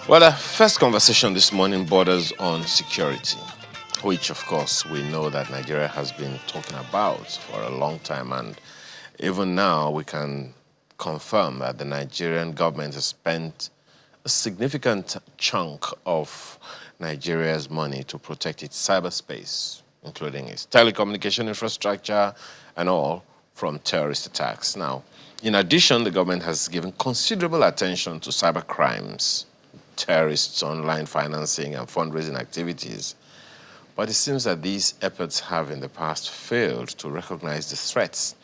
Well, the first conversation this morning borders on security, which, of course, we know that Nigeria has been talking about for a long time. And even now, we can confirm that the Nigerian government has spent a significant chunk of Nigeria's money to protect its cyberspace, including its telecommunication infrastructure and all from terrorist attacks. Now, in addition, the government has given considerable attention to cyber crimes, terrorists' online financing and fundraising activities. But it seems that these efforts have in the past failed to recognize the threats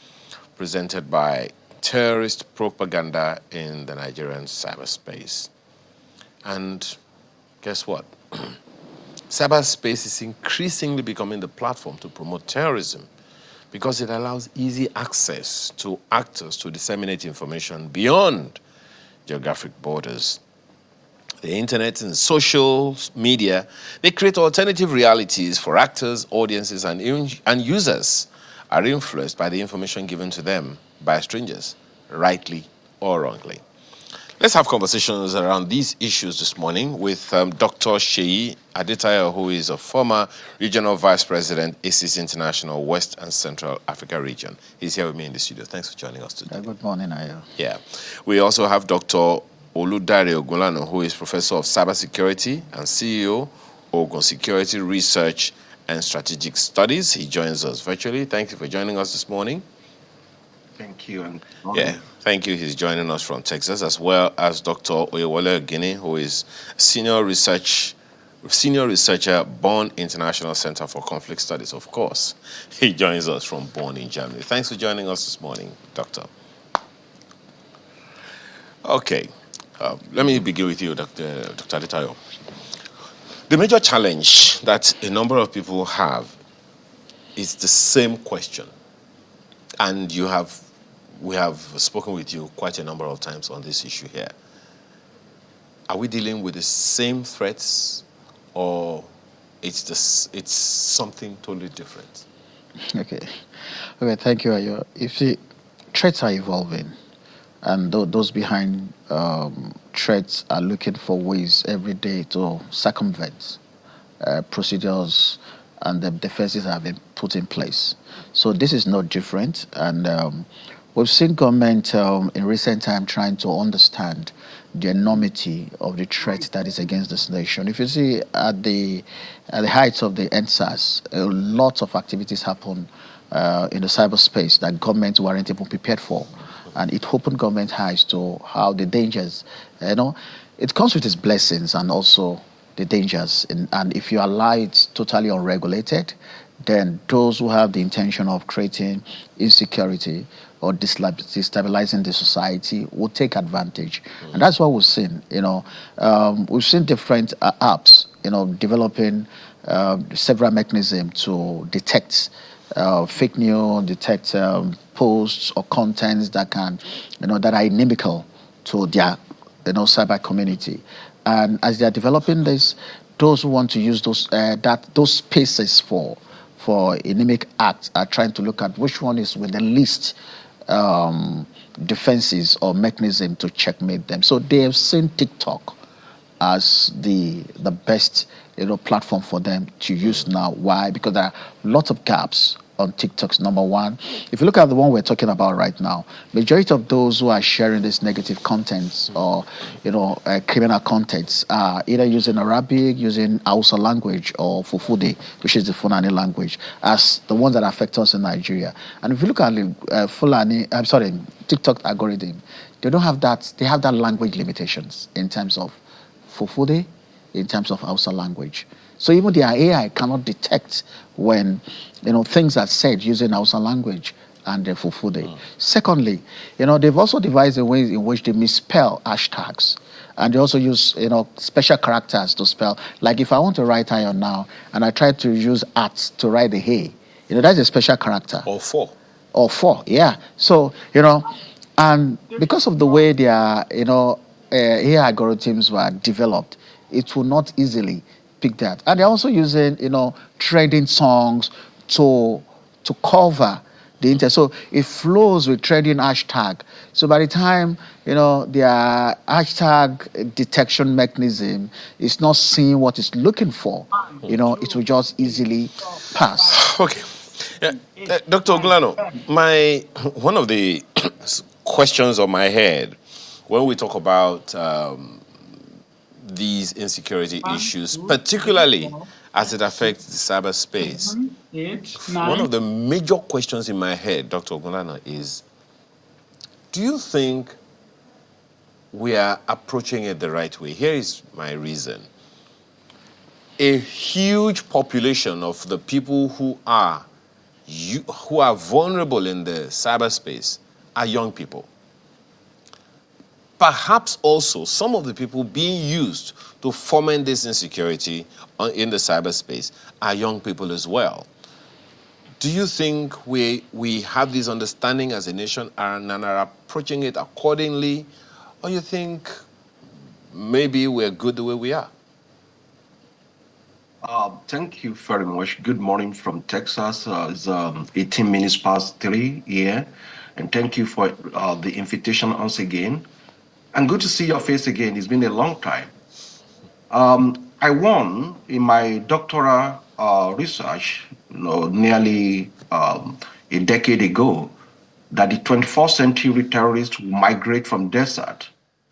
presented by terrorist propaganda in the Nigerian cyberspace. And guess what? Cyberspace is increasingly becoming the platform to promote terrorism because it allows easy access to actors to disseminate information beyond geographic borders. The internet and social media, they create alternative realities for actors, audiences, and users are influenced by the information given to them by strangers, rightly or wrongly. Let's have conversations around these issues this morning with Dr. Sheyi Adetayo, who is a former Regional Vice President, ACIS International West and Central Africa Region. He's here with me in the studio. Thanks for joining us today. Good morning, Ayo. Yeah. We also have Dr. Oludare Ogunlana, who is Professor of Cybersecurity and CEO, Ogun Security Research and Strategic Studies. He joins us virtually. Thank you for joining us this morning. Thank you. And yeah, thank you. He's joining us from Texas, as well as Dr. Oyewole Ogini, who is senior researcher, Bonn International Center for Conflict Studies. Of course, he joins us from Bonn in Germany. Thanks for joining us this morning, Doctor. Okay, let me begin with you, Dr. Adetayo. The major challenge that a number of people have is the same question, and we have spoken with you quite a number of times on this issue here. Are we dealing with the same threats, or it's something totally different? Okay, thank you, Ayo. You see, threats are evolving, and those behind threats are looking for ways every day to circumvent procedures and the defenses have been put in place. So this is not different, and we've seen government in recent time trying to understand the enormity of the threat that is against this nation. If you see at the height of the NSAS, a lot of activities happen in the cyberspace that governments weren't even prepared for, and it opened government eyes to how the dangers, it comes with its blessings and also the dangers. And if you allow it totally unregulated, then those who have the intention of creating insecurity or destabilizing the society will take advantage. And that's what we've seen. We've seen different apps, developing several mechanisms to detect fake news, detect posts or contents that can, that are inimical to their, cyber community. And as they are developing this, those who want to use those spaces for inimic acts are trying to look at which one is with the least defenses or mechanism to checkmate them. So they have seen TikTok as the best platform for them to use now. Why? Because there are lots of gaps on TikTok's number one. If you look at the one we're talking about right now, majority of those who are sharing this negative contents or criminal contents are either using Arabic, using Hausa language, or Fufude, which is the Fulani language, as the ones that affect us in Nigeria. And if you look at the TikTok algorithm, they don't have that. They have that language limitations in terms of Fufude, in terms of Hausa language. So even their AI cannot detect when things are said using Hausa language and the Fufude. Secondly, they've also devised a way in which they misspell hashtags, and they also use special characters to spell. Like if I want to write iron now, and I try to use at to write the hey, that's a special character. Or four, yeah. So and because of the way their AI algorithms were developed, it will not easily pick that. And they're also using, trending songs to cover the internet. So it flows with trading hashtag. So by the time, their hashtag detection mechanism is not seeing what it's looking for, it will just easily pass. Okay. Yeah. Dr. Oglano, one of the questions on my head when we talk about these insecurity issues, particularly as it affects the cyberspace, one of the major questions in my head, Dr. Oglano, is, do you think we are approaching it the right way? Here is my reason. A huge population of the people who are vulnerable in the cyberspace are young people. Perhaps also some of the people being used to foment this insecurity in the cyberspace are young people as well. Do you think we have this understanding as a nation and are approaching it accordingly, or you think maybe we're good the way we are? Thank you very much. Good morning from Texas. It's 18 minutes past 3 here. And thank you for the invitation once again. And good to see your face again. It's been a long time. I won in my doctoral research, nearly a decade ago, that the 21st century terrorists will migrate from desert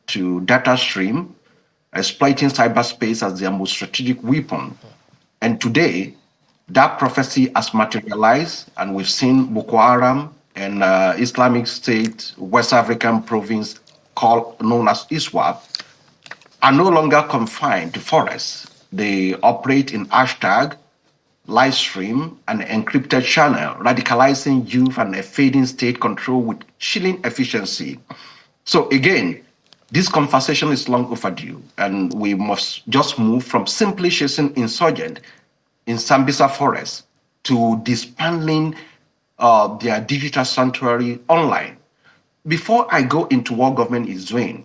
to data stream, exploiting cyberspace as their most strategic weapon. And today, that prophecy has materialized, and we've seen Boko Haram and Islamic State, West African province known as ISWAP, are no longer confined to forests. They operate in hashtag, live stream, and encrypted channel, radicalizing youth and evading state control with chilling efficiency. So again, this conversation is long overdue, and we must just move from simply chasing insurgent in Sambisa forest to dismantling their digital sanctuary online. Before I go into what government is doing,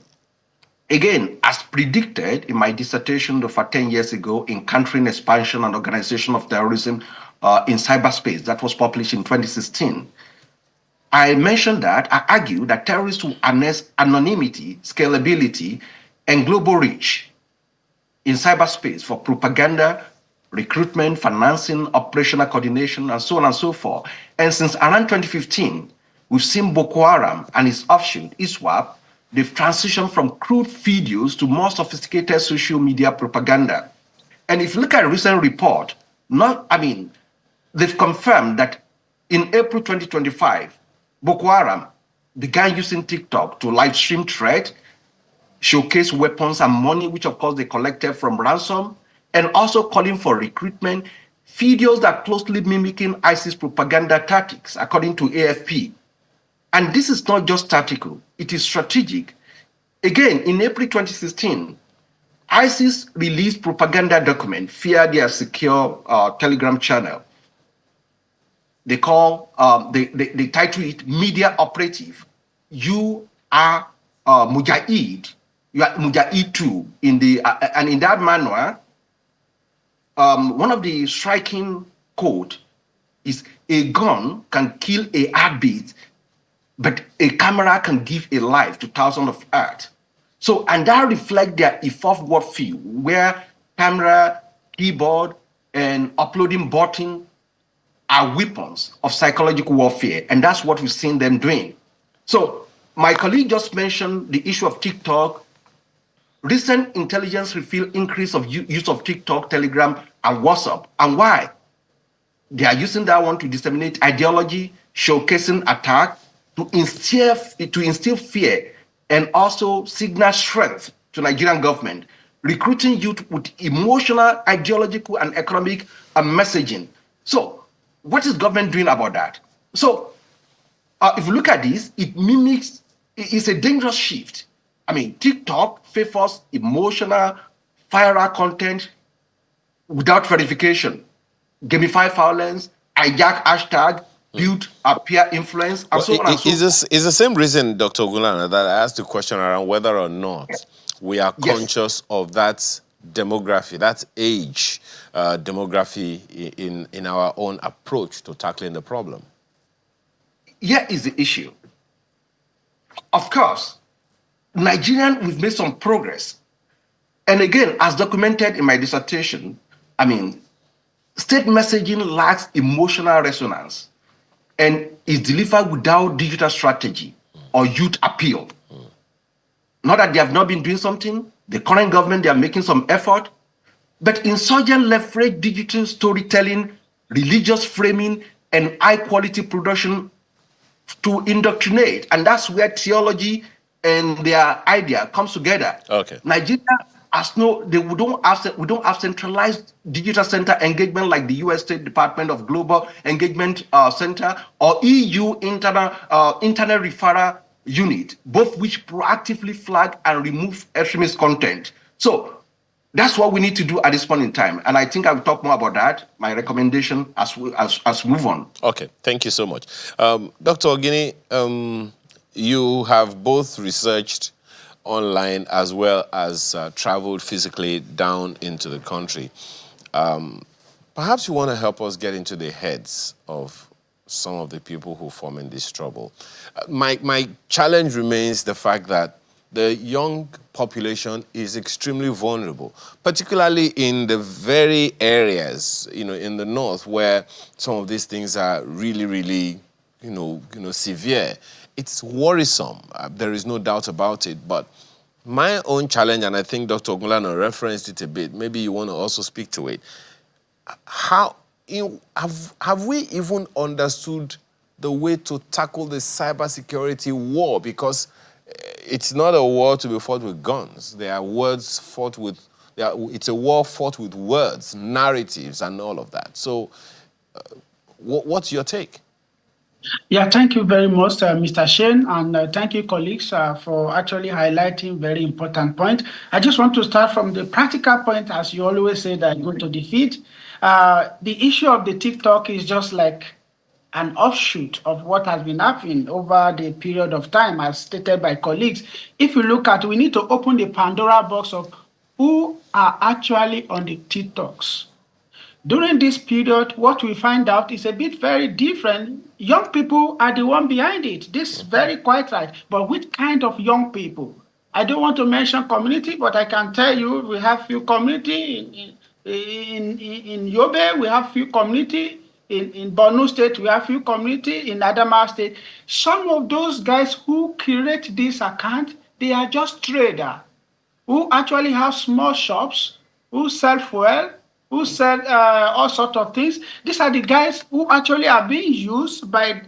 again, as predicted in my dissertation over 10 years ago in Countering Expansion and Organization of Terrorism in Cyberspace, that was published in 2016, I mentioned that I argue that terrorists will harness anonymity, scalability, and global reach in cyberspace for propaganda, recruitment, financing, operational coordination, and so on and so forth. And since around 2015, we've seen Boko Haram and its offshoot, ISWAP, they've transitioned from crude videos to more sophisticated social media propaganda. And if you look at a recent report, they've confirmed that in April 2025, Boko Haram began using TikTok to live stream threat, showcase weapons and money, which of course they collected from ransom, and also calling for recruitment, videos that closely mimicking ISIS propaganda tactics, according to AFP. And this is not just tactical, it is strategic. Again, in April 2016, ISIS released propaganda document via their secure Telegram channel. They title it Media Operative. You are Mujahid. You are Mujahid too. And in that manner, one of the striking quote is, a gun can kill a heartbeat, but a camera can give a life to thousands of earth. So, and that reflects their evolved worldview, where camera, keyboard, and uploading button are weapons of psychological warfare, and that's what we've seen them doing. So, my colleague just mentioned the issue of TikTok. Recent intelligence reveal increase of use of TikTok, Telegram, and WhatsApp. And why? They are using that one to disseminate ideology, showcasing attack, to instill fear, and also signal strength to Nigerian government, recruiting youth with emotional, ideological, and economic messaging. So, what is government doing about that? So, if you look at this, it's a dangerous shift. TikTok favors emotional, viral content without verification, gamify violence, hijack hashtag, build peer influence, and so on and so forth. It's the same reason, Dr. Gulana, that I asked the question around whether or not we are conscious of that demography, that age demography in our own approach to tackling the problem. here is the issue. Of course, Nigerian, we've made some progress. And again, as documented in my dissertation, I mean, state messaging lacks emotional resonance and is delivered without digital strategy or youth appeal. Not that they have not been doing something, the current government, they are making some effort, but insurgent leverage digital storytelling, religious framing, and high quality production to indoctrinate. And that's where theology and their idea comes together. Okay. Nigeria has we don't have centralized digital center engagement like the US State Department of Global Engagement Center or EU Internet Referral Unit, both which proactively flag and remove extremist content. So that's what we need to do at this point in time. And I think I'll talk more about that, my recommendation as we move on. Okay, thank you so much. Dr. Ogini, you have both researched online as well as traveled physically down into the country. Perhaps you want to help us get into the heads of some of the people who form in this trouble. My challenge remains the fact that the young population is extremely vulnerable, particularly in the very areas, in the north where some of these things are really, really, severe. It's worrisome. There is no doubt about it. But my own challenge, and I think Dr. Ogunlana referenced it a bit, maybe you want to also speak to it. Have we even understood the way to tackle the cybersecurity war? Because it's not a war to be fought with guns. There are words fought with. It's a war fought with words, narratives, and all of that. So, what's your take? Yeah, thank you very much, Mr. Shane, and thank you, colleagues, for actually highlighting very important point. I just want to start from the practical point, as you always say, that you're going to defeat. The issue of the TikTok is just like an offshoot of what has been happening over the period of time, as stated by colleagues. If you look at, we need to open the Pandora box of who are actually on the TikToks. During this period, what we find out is a bit very different. Young people are the one behind it. This is very quite right. But which kind of young people? I don't want to mention community, but I can tell you we have few community in Yobe, we have few community in Borno State, we have few community in Adamawa State. Some of those guys who create this account, they are just traders who actually have small shops, who sell fuel, who sell all sorts of things. These are the guys who actually are being used by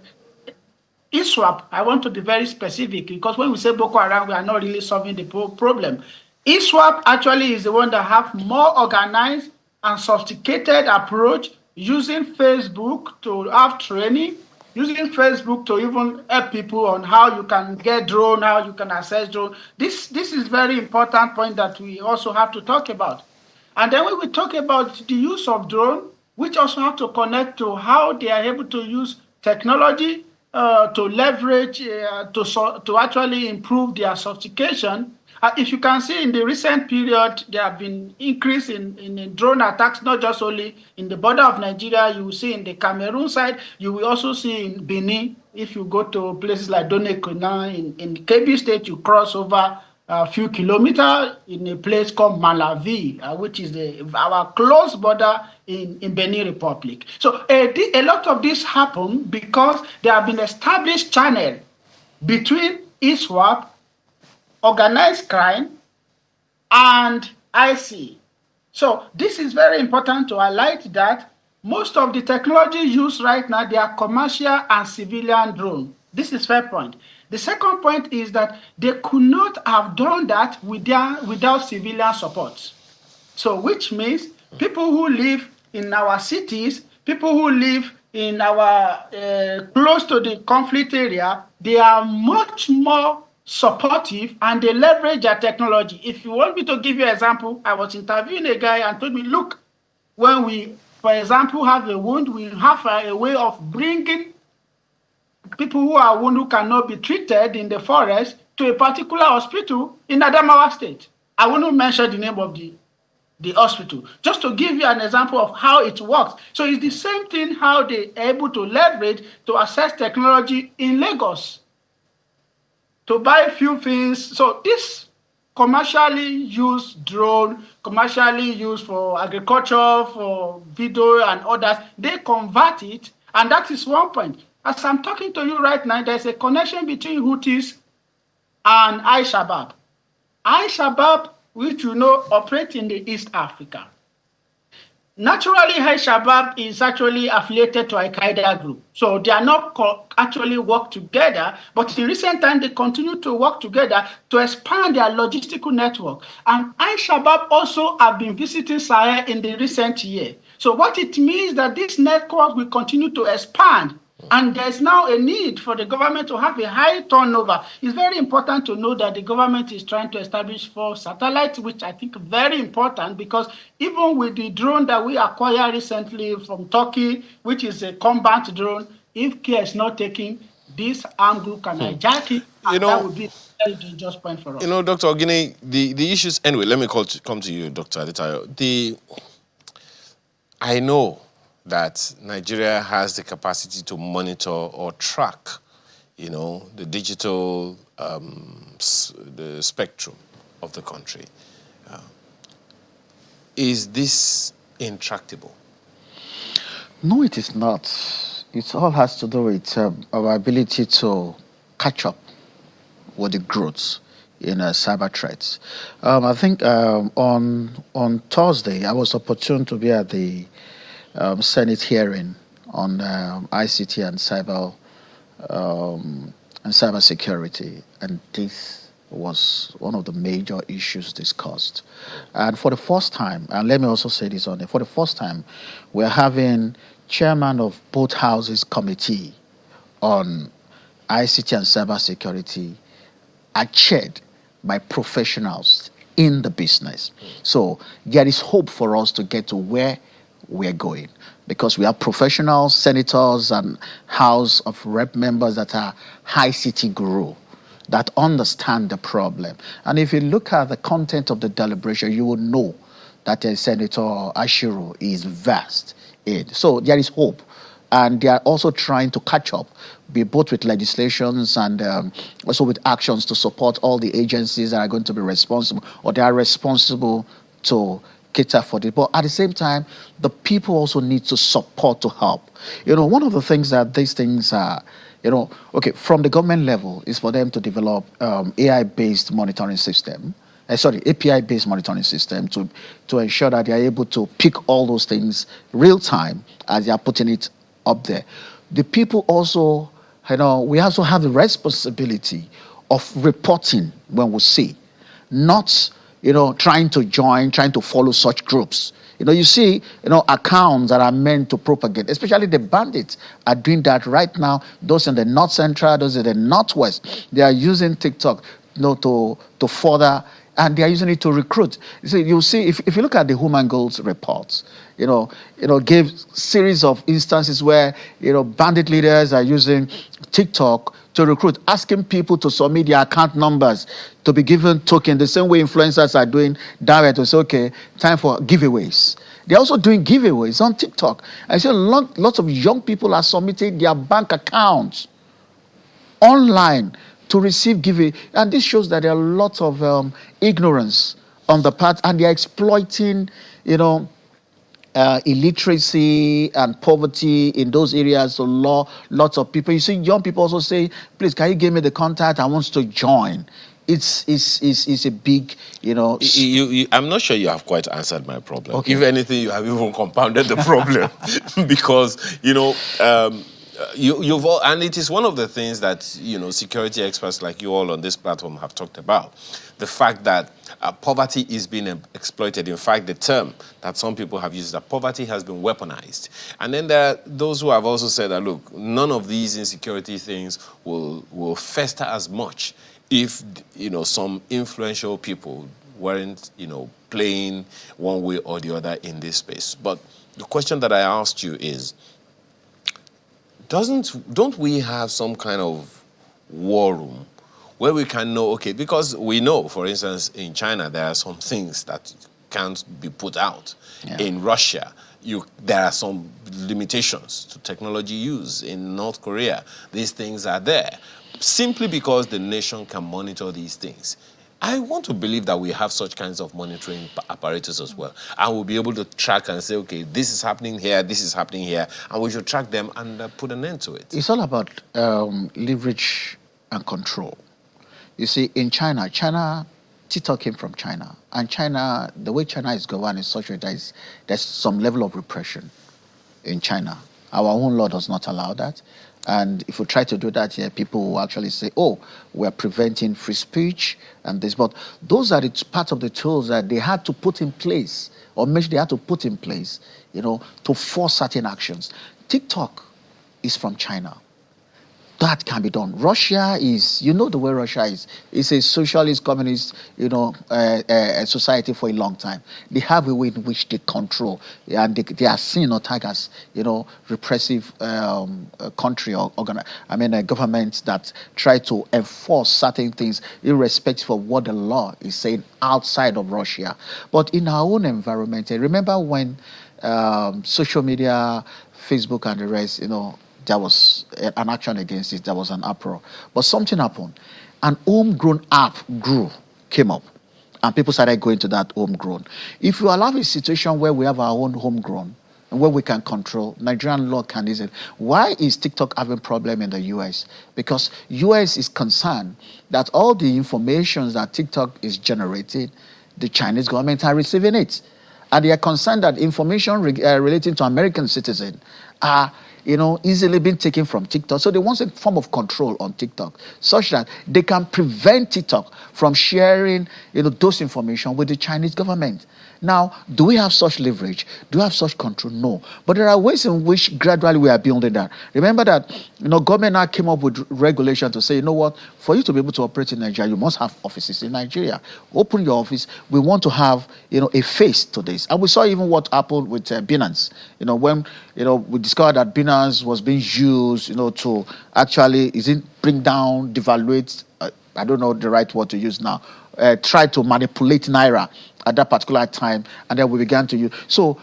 ISWAP. I want to be very specific because when we say Boko Haram, we are not really solving the problem. ISWAP actually is the one that have more organized and sophisticated approach using Facebook to have training, using Facebook to even help people on how you can get drone, how you can access drone. This is very important point that we also have to talk about. And then when we talk about the use of drone, which also have to connect to how they are able to use technology to leverage, to actually improve their sophistication. If you can see in the recent period, there have been increase in drone attacks, not just only in the border of Nigeria, you will see in the Cameroon side, you will also see in Benin. If you go to places like Donnekona in Kebbi State, you cross over a few kilometers in a place called Malawi, which is our close border in Benin Republic. So a lot of this happened because there have been established channels between ISWAP, organized crime, and IC. So this is very important to highlight that most of the technology used right now, they are commercial and civilian drones. This is fair point. The second point is that they could not have done that without civilian support. So which means people who live in our cities, people who live in our close to the conflict area, they are much more supportive and they leverage their technology. If you want me to give you an example, I was interviewing a guy and told me, look, when we, for example, have a wound, we have a way of bringing people who are wounded who cannot be treated in the forest to a particular hospital in Adamawa State. I will not mention the name of the the hospital. Just to give you an example of how it works. So it's the same thing how they're able to leverage to access technology in Lagos to buy few things. So this commercially used drone, commercially used for agriculture, for video and others, they convert it, and that is one point. As I'm talking to you right now, there's a connection between Houthis and Al-Shabaab. Al-Shabaab, which you know, operate in the East Africa. Naturally, Al-Shabaab is actually affiliated to Al-Qaeda group. So they are not actually work together, but in recent time, they continue to work together to expand their logistical network. And Al-Shabaab also have been visiting Sahel in the recent year. So what it means that this network will continue to expand. And there's now a need for the government to have a high turnover. It's very important to know that the government is trying to establish 4 satellites, which I think very important, because even with the drone that we acquired recently from Turkey, which is a combat drone, if care is not taken, this armed group can hijack it, and that would be a very dangerous point for us. You know, Dr. Ogini, the issues, anyway, let me come to you, Dr. Adetayo. I know that Nigeria has the capacity to monitor or track, you know, the digital the spectrum of the country. Is this intractable? No, it is not. It all has to do with our ability to catch up with the growth in cyber threats. I think on Thursday, I was opportune to be at the Senate hearing on ICT and cyber security, and this was one of the major issues discussed. And for the first time, and let me also say this on it, for the first time, we're having chairman of both houses committee on ICT and cyber security are chaired by professionals in the business. So there is hope for us to get to where we're going, because we have professional senators and House of Rep members that are high city guru that understand the problem. And if you look at the content of the deliberation, you will know that Senator Ashiru is vast in. So there is hope. And they are also trying to catch up, both with legislations and also with actions to support all the agencies that are going to be responsible, or they are responsible to cater for it. But at the same time, the people also need to support to help. You know, one of the things that these things are, you know, okay, from the government level is for them to develop AI-based monitoring system. API-based monitoring system to ensure that they are able to pick all those things real time as they are putting it up there. The people also, you know, we also have the responsibility of reporting when we see, not, you know, trying to follow such groups. You know, you see, you know, accounts that are meant to propagate, especially the bandits are doing that right now. Those in the North Central, those in the Northwest, they are using TikTok, you know, to further, and they are using it to recruit. So you see, if you look at the Human Goals reports, you know, gave series of instances where, you know, bandit leaders are using TikTok to recruit, asking people to submit their account numbers to be given token, the same way influencers are doing direct to say, okay, time for giveaways. They're also doing giveaways on TikTok. I see lots of young people are submitting their bank accounts online to receive giveaway. And this shows that there are lots of ignorance on the part, and they're exploiting, you know, illiteracy and poverty in those areas. So lots of people. You see young people also say, please, can you give me the contact? I want to join. It's a big, you know. I'm not sure you have quite answered my problem. Okay. If anything, you have even compounded the problem because, you know, you've all, and it is one of the things that, you know, security experts like you all on this platform have talked about. The fact that poverty is being exploited. In fact, the term that some people have used is that poverty has been weaponized. And then there are those who have also said that, look, none of these insecurity things will fester as much if, you know, some influential people weren't, you know, playing one way or the other in this space. But the question that I asked you is, don't we have some kind of war room where we can know, okay, because we know, for instance, in China, there are some things that can't be put out. In Russia, there are some limitations to technology use. In North Korea, these things are there. Simply because the nation can monitor these things. I want to believe that we have such kinds of monitoring apparatus as well. And we'll be able to track and say, okay, this is happening here, this is happening here, and we should track them and put an end to it. It's all about leverage and control. You see, in China, TikTok came from China. And China, the way China is governed is such that there's some level of repression in China. Our own law does not allow that. And if we try to do that here, people will actually say, oh, we're preventing free speech and this. But those are part of the tools that they had to put in place, or maybe they had to put in place, to force certain actions. TikTok is from China. That can be done. Russia is, the way Russia is. It's a socialist, communist, society for a long time. They have a way in which they control, and they are seen or tagged as, repressive country or a government that try to enforce certain things irrespective of what the law is saying outside of Russia. But in our own environment, remember when social media, Facebook and the rest, there was an action against it. There was an uproar. But something happened. An homegrown app came up. And people started going to that homegrown. If you allow a situation where we have our own homegrown, and where we can control, Nigerian law can easily. Why is TikTok having problem in the US? Because US is concerned that all the information that TikTok is generating, the Chinese government are receiving it. And they are concerned that information relating to American citizens are easily being taken from TikTok. So they want a form of control on TikTok such that they can prevent TikTok from sharing, those information with the Chinese government. Now, do we have such leverage? Do we have such control? No. But there are ways in which gradually we are building that. Remember that, government now came up with regulation to say, you know what, for you to be able to operate in Nigeria, you must have offices in Nigeria. Open your office. We want to have, a face to this. And we saw even what happened with Binance. When, we discovered that Binance was being used, to actually, bring down, devaluate, I don't know the right word to use now, try to manipulate Naira at that particular time, and then we began to use. So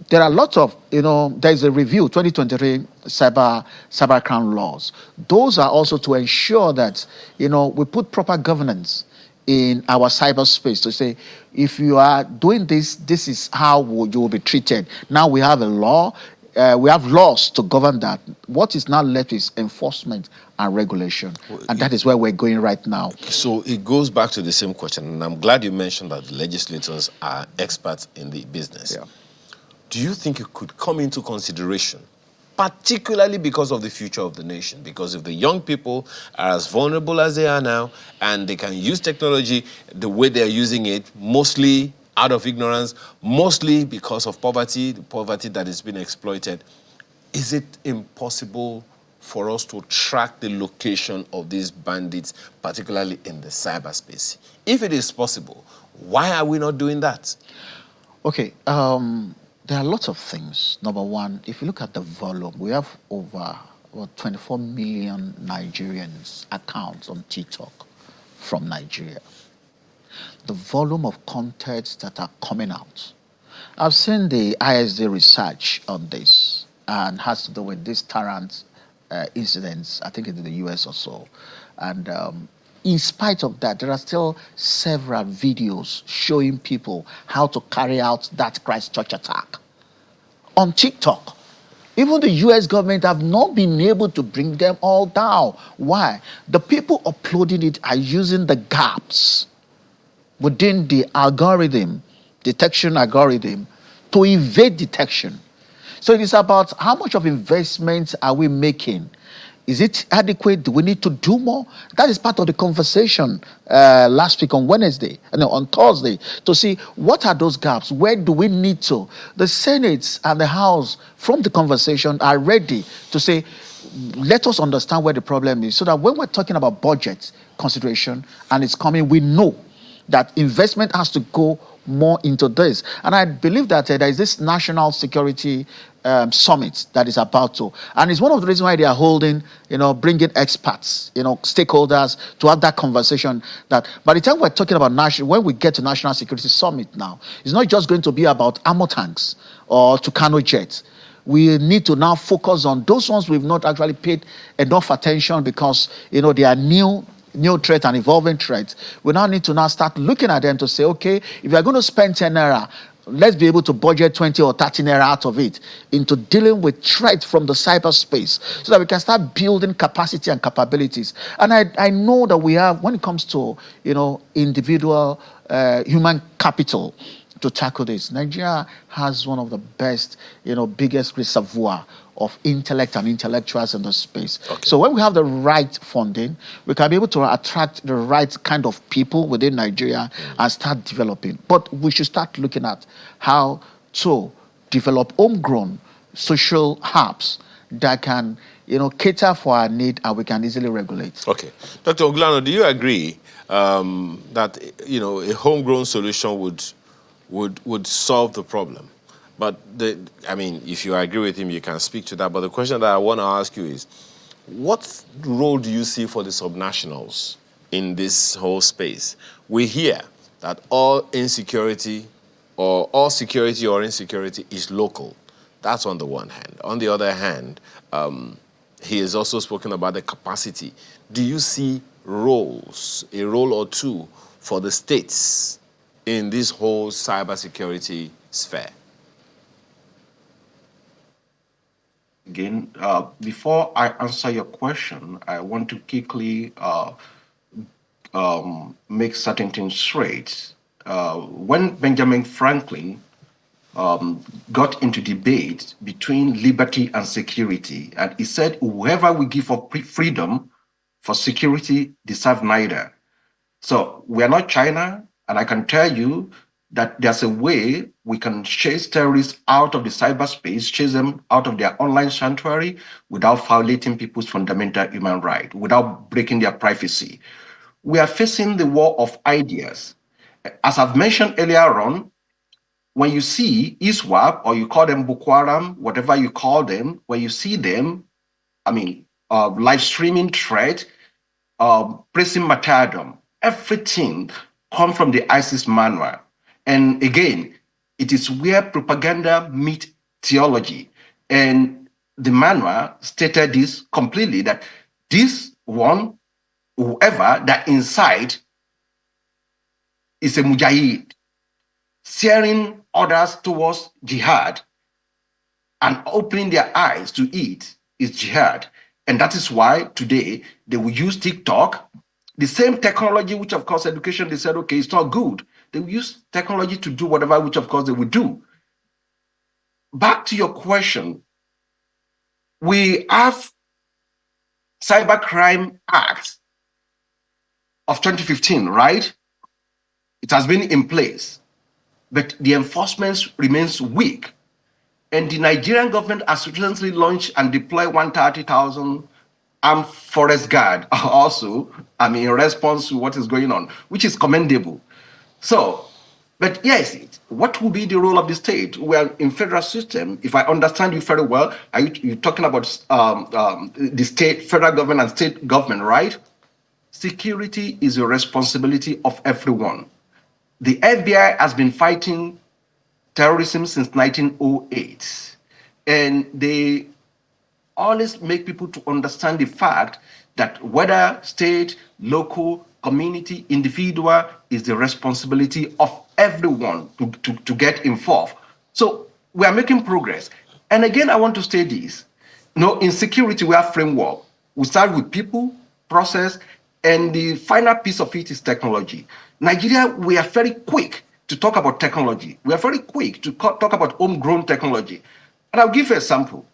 there are lots of, there's a review, 2023 cybercrime laws. Those are also to ensure that, we put proper governance in our cyberspace to say, if you are doing this, this is how you will be treated. Now we have a law. We have laws to govern that. What is now left is enforcement and regulation. And that is where we're going right now. So it goes back to the same question. And I'm glad you mentioned that the legislators are experts in the business. Yeah. Do you think it could come into consideration, particularly because of the future of the nation? Because if the young people are as vulnerable as they are now, and they can use technology the way they're using it, mostly out of ignorance, mostly because of poverty, the poverty that is being exploited, is it impossible for us to track the location of these bandits, particularly in the cyberspace? If it is possible, why are we not doing that? Okay, there are lots of things. Number one, if you look at the volume, we have over 24 million Nigerians accounts on TikTok from Nigeria. The volume of contents that are coming out. I've seen the ISD research on this, and has to do with these Tarrant incidents, I think in the US or so. And in spite of that, there are still several videos showing people how to carry out that Christchurch attack on TikTok. Even the US government have not been able to bring them all down. Why? The people uploading it are using the gaps within the detection algorithm, to evade detection. So it is about how much of investment are we making? Is it adequate? Do we need to do more? That is part of the conversation last week on Thursday, to see what are those gaps? Where do we need to? The Senate and the House from the conversation are ready to say, let us understand where the problem is, so that when we're talking about budget consideration and it's coming, we know that investment has to go more into this. And I believe that there is this national security summit that is about to, and it's one of the reasons why they are holding, bringing experts, stakeholders to have that conversation. That by the time we're talking about national, when we get to national security summit now, it's not just going to be about armor tanks or Tucano jets. We need to now focus on those ones we've not actually paid enough attention because they are new threat and evolving threats. We now need to now start looking at them to say, okay, if you're going to spend 10 naira, let's be able to budget 20 or 30 naira out of it into dealing with threats from the cyberspace so that we can start building capacity and capabilities. And I know that we have, when it comes to individual human capital to tackle this, Nigeria has one of the best, biggest reservoir of intellect and intellectuals in the space. Okay. So when we have the right funding, we can be able to attract the right kind of people within Nigeria and start developing. But we should start looking at how to develop homegrown social hubs that can, cater for our need and we can easily regulate. Okay. Dr. Oglano, do you agree that, a homegrown solution would solve the problem? But if you agree with him, you can speak to that. But the question that I want to ask you is, what role do you see for the subnationals in this whole space? We hear that all insecurity or all security or insecurity is local. That's on the one hand. On the other hand, he has also spoken about the capacity. Do you see a role or two for the states in this whole cybersecurity sphere? Again, before I answer your question, I want to quickly make certain things straight. When Benjamin Franklin got into debate between liberty and security, and he said, whoever we give up freedom for security deserve neither. So we are not China, and I can tell you that there's a way we can chase terrorists out of the cyberspace, chase them out of their online sanctuary without violating people's fundamental human rights, without breaking their privacy. We are facing the war of ideas. As I've mentioned earlier on, when you see ISWAP, or you call them Boko Haram, whatever you call them, when you see them, live streaming threat, pressing martyrdom, everything come from the ISIS manual. And again, it is where propaganda meets theology. And the manual stated this completely, that this one, whoever that incite is a mujahid, steering others towards jihad and opening their eyes to it is jihad. And that is why today they will use TikTok, the same technology, which of course education, they said, okay, it's not good. They will use technology to do whatever, which of course they will do. Back to your question, we have Cybercrime Act of 2015, right? It has been in place, but the enforcement remains weak. And the Nigerian government has recently launched and deployed 130,000 armed forest guard also, in response to what is going on, which is commendable. So, but yes, what will be the role of the state? Well, in federal system, if I understand you very well, you're talking about the state, federal government and state government, right? Security is a responsibility of everyone. The FBI has been fighting terrorism since 1908, and they always make people to understand the fact that whether state, local, community, individual, is the responsibility of everyone to get involved. So we are making progress. And again, I want to say this. In security, we have framework. We start with people, process, and the final piece of it is technology. Nigeria, we are very quick to talk about technology. We are very quick to talk about homegrown technology. And I'll give you a sample.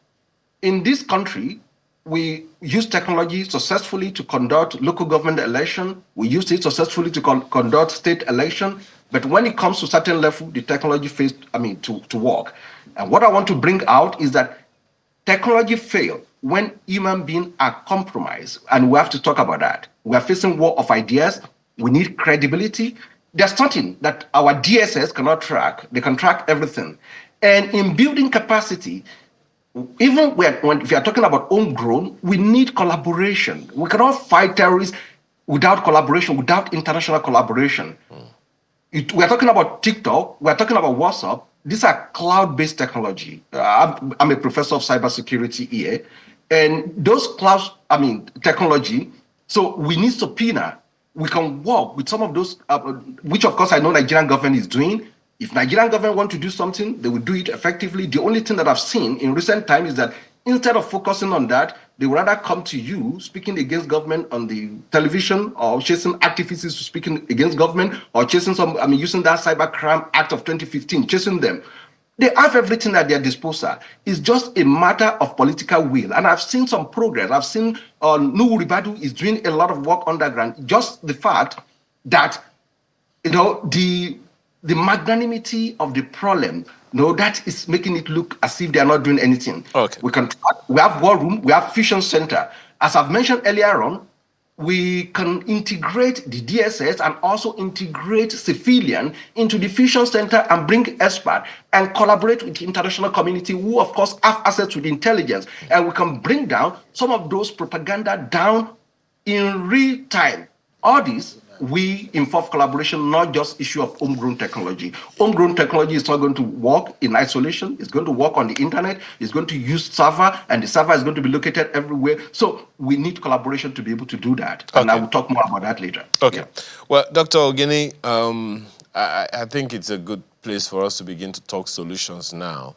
In this country, we use technology successfully to conduct local government election. We use it successfully to conduct state election. But when it comes to certain level, the technology fails, to work. And what I want to bring out is that technology fails when human beings are compromised. And we have to talk about that. We are facing war of ideas. We need credibility. there's something that our DSS cannot track. They can track everything. And in building capacity, even if we are talking about homegrown, we need collaboration. We cannot fight terrorists without collaboration, without international collaboration. We are talking about TikTok, we are talking about WhatsApp. These are cloud-based technology. I'm a professor of cybersecurity here, and those technology. So we need subpoena. We can work with some of those, which of course I know Nigerian government is doing. If Nigerian government want to do something, they will do it effectively. The only thing that I've seen in recent time is that instead of focusing on that, they would rather come to you speaking against government on the television, or chasing activists speaking against government, or chasing using that Cybercrime Act of 2015, chasing them. They have everything at their disposal. It's just a matter of political will. And I've seen some progress. I've seen Nuhu Ribadu is doing a lot of work underground. Just the fact that, the magnanimity of the problem, that is making it look as if they are not doing anything. Okay. We have War Room, we have Fusion Center. As I've mentioned earlier on, we can integrate the DSS and also integrate civilian into the Fusion Center and bring experts and collaborate with the international community, who of course have access to the intelligence, and we can bring down some of those propaganda down in real time. All this, we involve collaboration, not just issue of homegrown technology. Homegrown technology is not going to work in isolation. It's going to work on the internet. It's going to use server, and the server is going to be located everywhere. So we need collaboration to be able to do that. Okay. And I will talk more about that later. Okay. Yeah. Well, Dr. Ogini, I think it's a good place for us to begin to talk solutions now.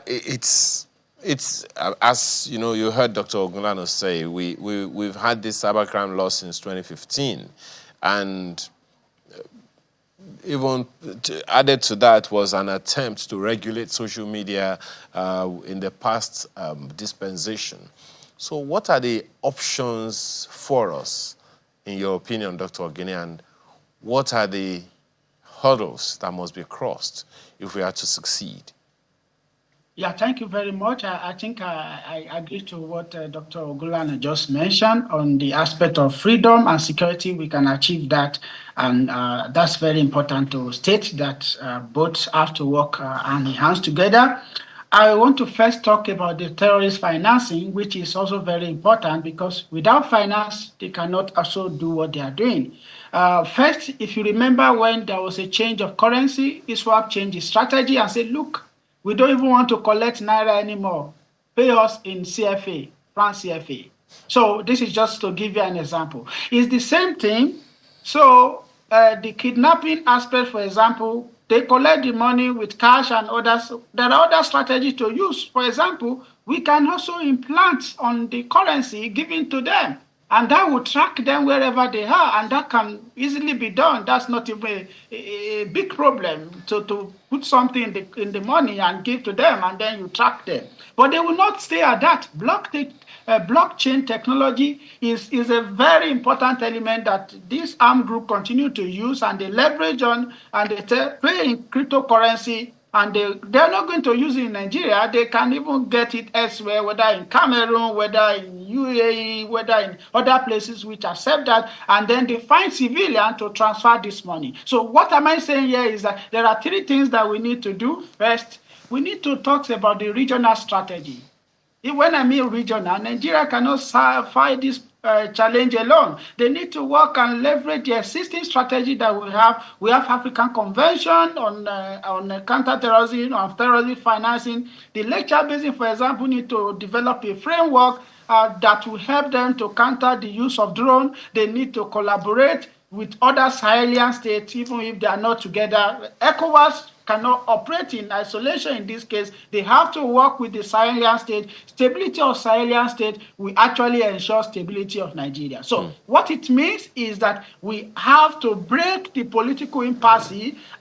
It's as you heard Dr. Ogunlana say, we've had this cybercrime law since 2015, and even added to that was an attempt to regulate social media in the past dispensation. So what are the options for us, in your opinion, Dr. Ogini, and what are the hurdles that must be crossed if we are to succeed? Yeah, thank you very much. I think I agree to what Dr. Ogulana just mentioned on the aspect of freedom and security. We can achieve that, and that's very important to state that both have to work hand in hand together. I want to first talk about the terrorist financing, which is also very important, because without finance, they cannot also do what they are doing. First, if you remember when there was a change of currency, ISWAP changed its strategy and said, look, we don't even want to collect Naira anymore. Pay us in CFA, France CFA. So this is just to give you an example. It's the same thing. So the kidnapping aspect, for example, they collect the money with cash and others. There are other strategies to use. For example, we can also implant on the currency given to them, and that will track them wherever they are, and that can easily be done. That's not even a big problem to put something in the money and give to them, and then you track them. But they will not stay at that. Blockchain technology is a very important element that this armed group continue to use, and they leverage on, and they pay in cryptocurrency. And they're not going to use it in Nigeria. They can even get it elsewhere, whether in Cameroon, whether in UAE, whether in other places which accept that. And then they find civilians to transfer this money. So what am I saying here is that there are three things that we need to do. First, we need to talk about the regional strategy. When I mean regional, Nigeria cannot fight this challenge alone. They need to work and leverage the existing strategy that we have. We have African Convention on counterterrorism, on terrorism financing. The Lake Chad Basin, for example, need to develop a framework that will help them to counter the use of drones. They need to collaborate with other Sahelian states, even if they are not together. ECOWAS cannot operate in isolation in this case. They have to work with the Sahelian state. Stability of Sahelian state will actually ensure stability of Nigeria. So what it means is that we have to break the political impasse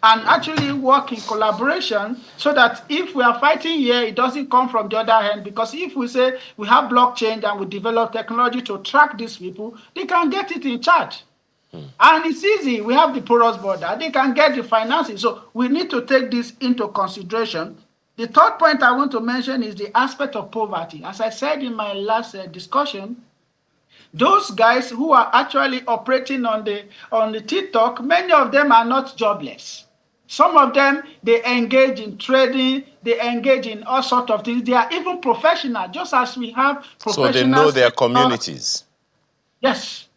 and actually work in collaboration, so that if we are fighting here, it doesn't come from the other hand. Because if we say we have blockchain and we develop technology to track these people, they can get it in charge. And it's easy. We have the porous border. They can get the financing. So we need to take this into consideration. The third point I want to mention is the aspect of poverty. As I said in my last discussion, Those guys who are actually operating on the TikTok, many of them are not jobless. Some of them, they engage in trading, they engage in all sorts of things. They are even professional, just as we have So they professional know their senators. communities. Yes.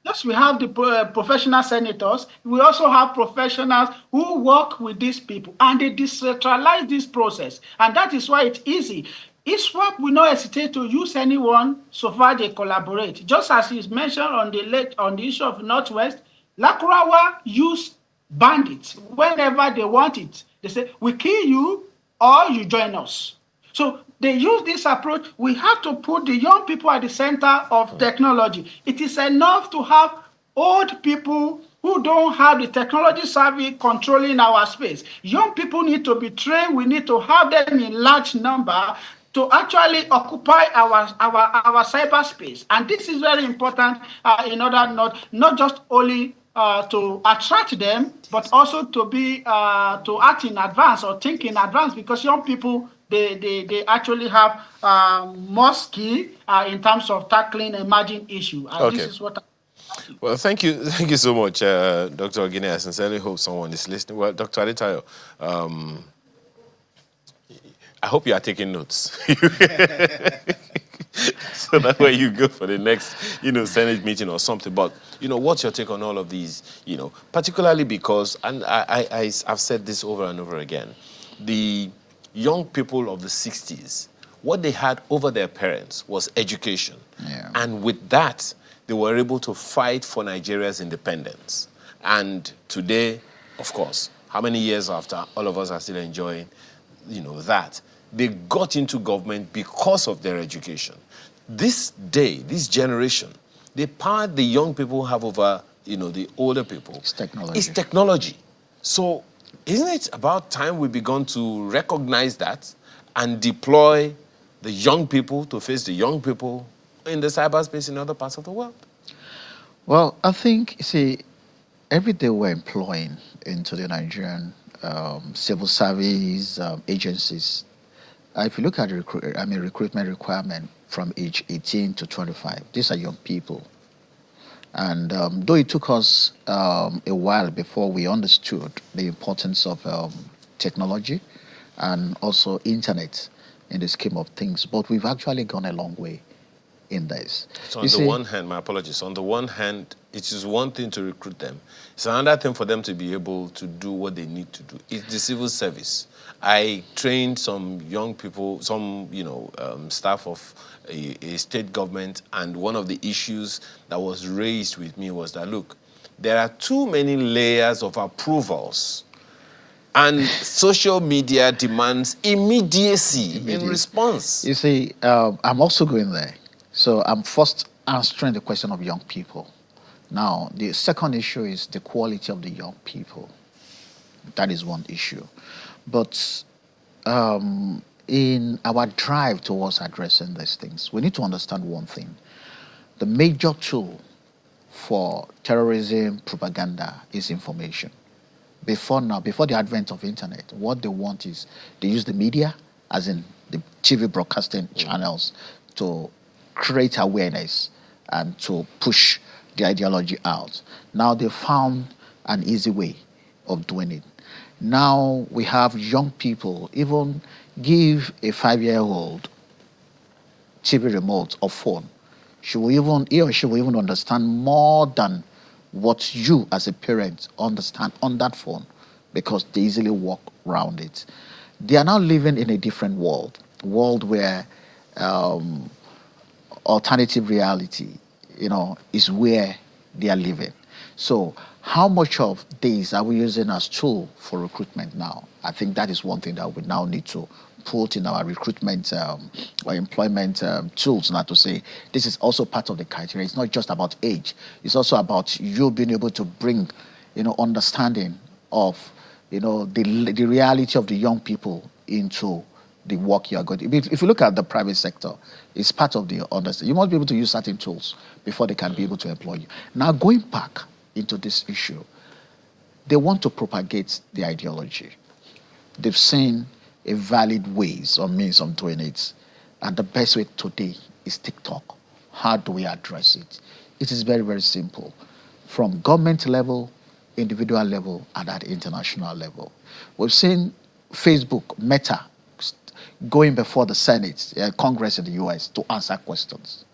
Yes, we have the professional senators. We also have professionals who work with these people, and they decentralize this process. And that is why it's easy. ISWAP will not hesitate to use anyone so far they collaborate. Just as is mentioned on the issue of Northwest, Lakurawa use bandits whenever they want it. They say, we kill you or you join us. So they use this approach. We have to put the young people at the center of technology. It is enough to have old people who don't have the technology savvy controlling our space. Young people need to be trained. We need to have them in large number to actually occupy our cyberspace. And this is very important in order not just only to attract them, but also to be to act in advance or think in advance, because young people, they actually have more skill in terms of tackling emerging issues. Okay. This is what. Well, thank you so much, Dr. Ogine. I sincerely hope someone is listening. Well, Dr. Adetayo, I hope you are taking notes. So that way you go for the next, Senate meeting or something. But, what's your take on all of these, particularly because, and I've said this over and over again, the young people of the 60s, what they had over their parents was education. Yeah. And with that, they were able to fight for Nigeria's independence. And today, of course, how many years after, all of us are still enjoying, that. They got into government because of their education. This day, this generation, the power the young people have over, the older people. It's technology. It's technology. So isn't it about time we begun to recognize that and deploy the young people to face the young people in the cyberspace in other parts of the world? Well, I think, every day we're employing into the Nigerian civil service agencies. If you look at the recruitment requirement from age 18 to 25, these are young people. And though it took us a while before we understood the importance of technology and also internet in the scheme of things, but we've actually gone a long way in this. So on the one hand, my apologies, on the one hand, it is one thing to recruit them. It's another thing for them to be able to do what they need to do. It's the civil service. I trained some young people, some, staff of a state government, and one of the issues that was raised with me was that, look, there are too many layers of approvals, and social media demands immediacy in response. You see, I'm also going there. So I'm first answering the question of young people. Now, the second issue is the quality of the young people. That is one issue. But in our drive towards addressing these things, we need to understand one thing. The major tool for terrorism propaganda is information. Before the advent of internet, what they want is they use the media, as in the TV broadcasting channels, to create awareness and to push the ideology out. Now they found an easy way of doing it. Now we have young people, even give a 5-year-old TV remote or phone. He or she will even understand more than what you as a parent understand on that phone, because they easily walk around it. They are now living in a different world where alternative reality, is where they are living. So how much of these are we using as tool for recruitment now? I think that is one thing that we now need to put in our recruitment or employment tools, now to say this is also part of the criteria. It's not just about age. It's also about you being able to bring, understanding of, the reality of the young people into the work you are going to. If you look at the private sector, it's part of the understanding. You must be able to use certain tools before they can be able to employ you. Now, going back into this issue, they want to propagate the ideology. They've seen a valid ways or means of doing it. And the best way today is TikTok. how do we address it? It is very, very simple. From government level, individual level, and at international level. We've seen Facebook, Meta, going before the Senate, Congress in the US to answer questions.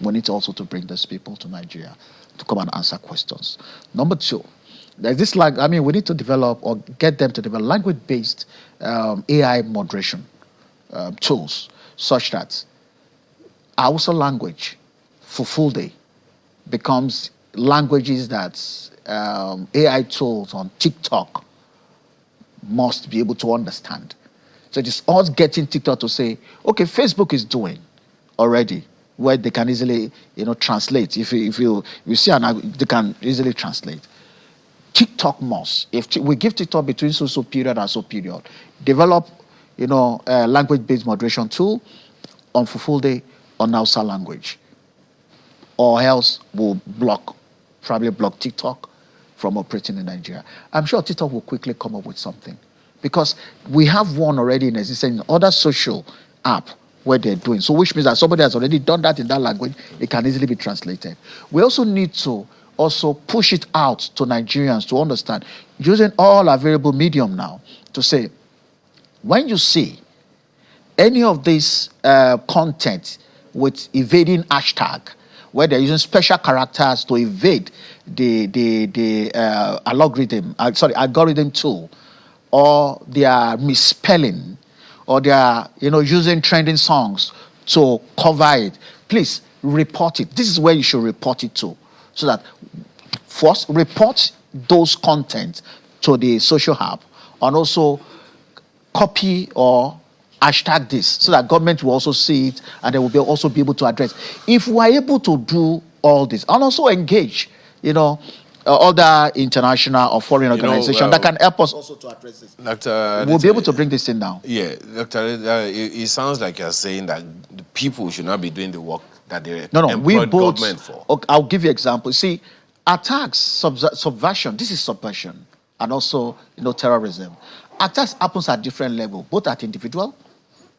We need also to bring those people to Nigeria to come and answer questions. Number two, there's this we need to develop or get them to develop language-based AI moderation tools such that Hausa language, Fulfulde, becomes languages that AI tools on TikTok must be able to understand. So it's us getting TikTok to say, okay, Facebook is doing already where they can easily, translate. If you see they can easily translate. TikTok must, if we give TikTok between so period and so period, develop, a language-based moderation tool on Fulfulde on Hausa language, or else we'll probably block TikTok from operating in Nigeria. I'm sure TikTok will quickly come up with something because we have one already in existence in other social app where they're doing. So which means that somebody has already done that in that language, it can easily be translated. We also need to also push it out to Nigerians to understand, using all available medium now, to say, when you see any of this content with evading hashtag, where they're using special characters to evade the algorithm tool, or they are misspelling, or they are using trending songs to cover it, please report it. This is where you should report it to, so that first report those content to the social hub, and also copy or hashtag this so that government will also see it and they will also be able to address. If we're able to do all this and also engage, other international or foreign organizations that can help us also to address this, Doctor, we'll be able to bring this in now. Yeah, Doctor, it sounds like you're saying that the people should not be doing the work that they employed government for. Okay, I'll give you an example. See, attacks, subversion, this is subversion, and also terrorism. Attacks happens at different levels, both at individual,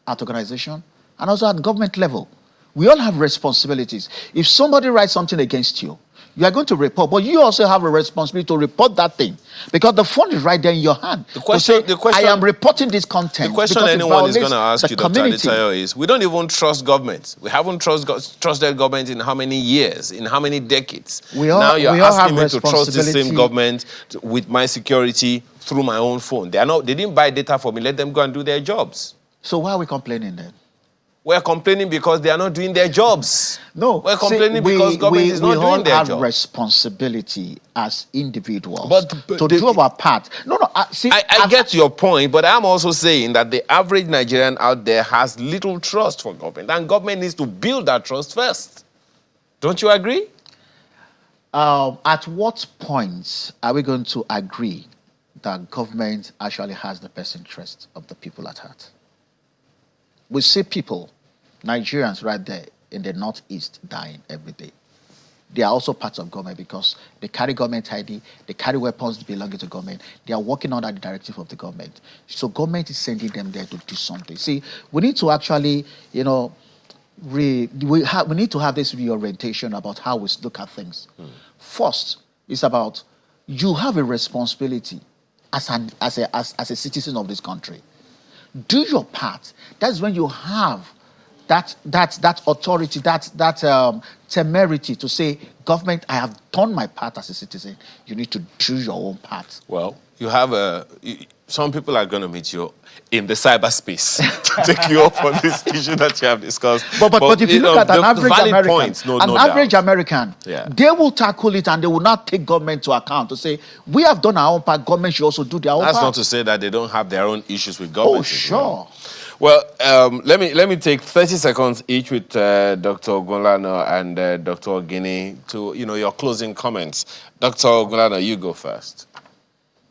at organization, and also at government level. We all have responsibilities. If somebody writes something against you, you are going to report, but you also have a responsibility to report that thing because the phone is right there in your hand. The question, I am reporting this content. The question anyone is going to ask you, Dr. Adetayo, is: we don't even trust government. We haven't trusted government in how many years, in how many decades? Now you're asking me to trust the same government with my security through my own phone. They didn't buy data for me. Let them go and do their jobs. So why are we complaining then? We're complaining because they are not doing their jobs. No, we're complaining because government is not doing their job. We all have responsibility as individuals to do our part. I get your point, but I'm also saying that the average Nigerian out there has little trust for government, and government needs to build that trust first. Don't you agree? At what point are we going to agree that government actually has the best interest of the people at heart? We see people, Nigerians right there in the Northeast, dying every day. They are also parts of government because they carry government ID, they carry weapons belonging to government. They are working under the directive of the government. So government is sending them there to do something. See, we need to actually, we need to have this reorientation about how we look at things. First, it's about you have a responsibility as a citizen of this country. Do your part. That's when you have that authority, that temerity to say, government, I have done my part as a citizen. You need to do your own part. Well, you have some people are going to meet you in the cyberspace to take you up on this issue that you have discussed. But if you look at an average American, they will tackle it and they will not take government to account to say, we have done our own part, government should also do their own part. That's not to say that they don't have their own issues with government. Oh, sure. Well, let me take 30 seconds each with Dr. Ogunlana and Dr. Ogini to, your closing comments. Dr. Ogunlana, you go first.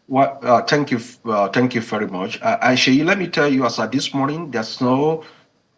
Well, thank you very much. And Sheyi, let me tell you, as of this morning, there's no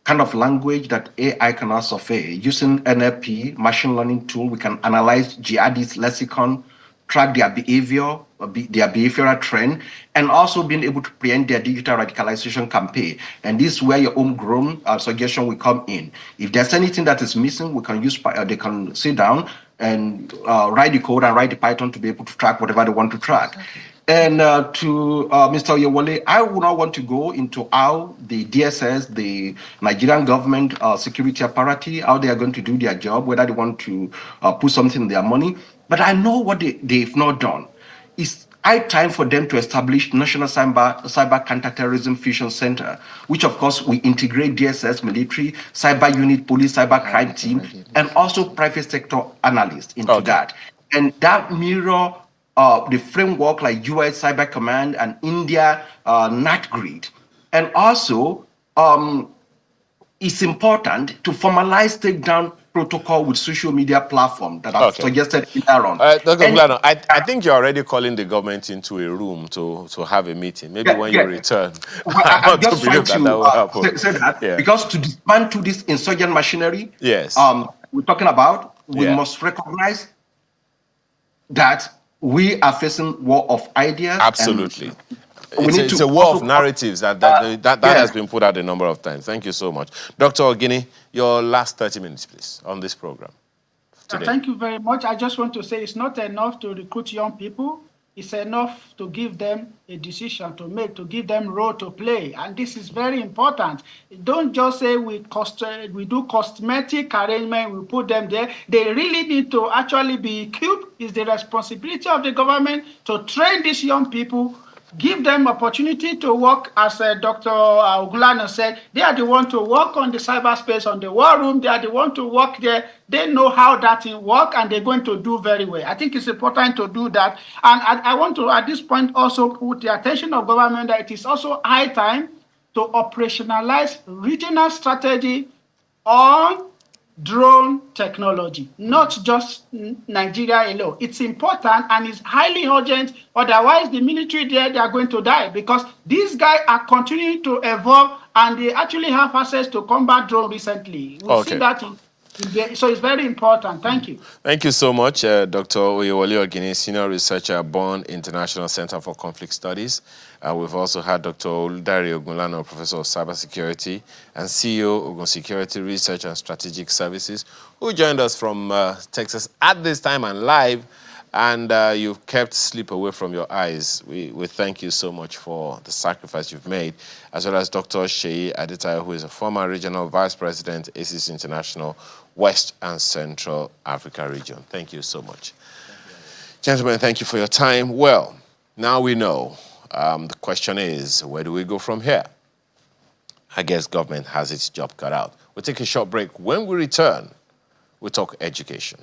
kind of language that AI cannot survey. Using NLP, machine learning tool, we can analyze jihadist lexicon track their behavior, their behavioral trend, and also being able to preempt their digital radicalization campaign. And this is where your homegrown suggestion will come in. If there's anything that is missing, we can use, they can sit down and write the code and write the Python to be able to track whatever they want to track. And to Mr. Oyewole, I would not want to go into how the DSS, the Nigerian government security apparatus, how they are going to do their job, whether they want to put something in their money. But I know what they've not done. It's high time for them to establish National Cyber Counterterrorism Fusion Center, which of course we integrate DSS, military, cyber unit, police, cyber crime team, and also private sector analysts into that. And that mirror the framework like US Cyber Command and India NatGrid. And also, it's important to formalize takedown protocol with social media platform that I've suggested earlier on. Dr. Glano, I think you're already calling the government into a room to have a meeting. Maybe when you return. I'm just trying to say that because to dismantle this insurgent machinery, we're talking about, we must recognize that we are facing war of ideas. Absolutely. It's a war of narratives that has been put out a number of times. Thank you so much. Dr. Ogini, your last 30 minutes, please, on this program today. Thank you very much. I just want to say it's not enough to recruit young people. It's enough to give them a decision to make, to give them role to play. And this is very important. Don't just say we do cosmetic arrangement, we put them there. They really need to actually be equipped. It's the responsibility of the government to train these young people, give them opportunity to work, as Dr. Ogulano said. They are the ones to work on the cyberspace, on the war room. They are the ones to work there. They know how that thing works, and they're going to do very well. I think it's important to do that. And I want to, at this point, also put the attention of government that it is also high time to operationalize regional strategy on drone technology, not just Nigeria alone. It's important and it's highly urgent. Otherwise, the military there, they are going to die, because these guys are continuing to evolve and they actually have access to combat drone recently. We see that so it's very important. Thank you. Thank you so much, Dr. Oyewole Ogini, Senior Researcher, Bonn International Center for Conflict Studies. We've also had Dr. Oludare Ogunlana, Professor of Cybersecurity and CEO, Ogun Security Research and Strategic Services, who joined us from Texas at this time and live. And you've kept sleep away from your eyes. We thank you so much for the sacrifice you've made, as well as Dr. Sheyi Adetayo, who is a former Regional Vice President, ACIS International, West and Central Africa region. Thank you so much. Gentlemen, thank you for your time. Well, now we know. The question is, where do we go from here? I guess government has its job cut out. We'll take a short break. When we return, we'll talk education.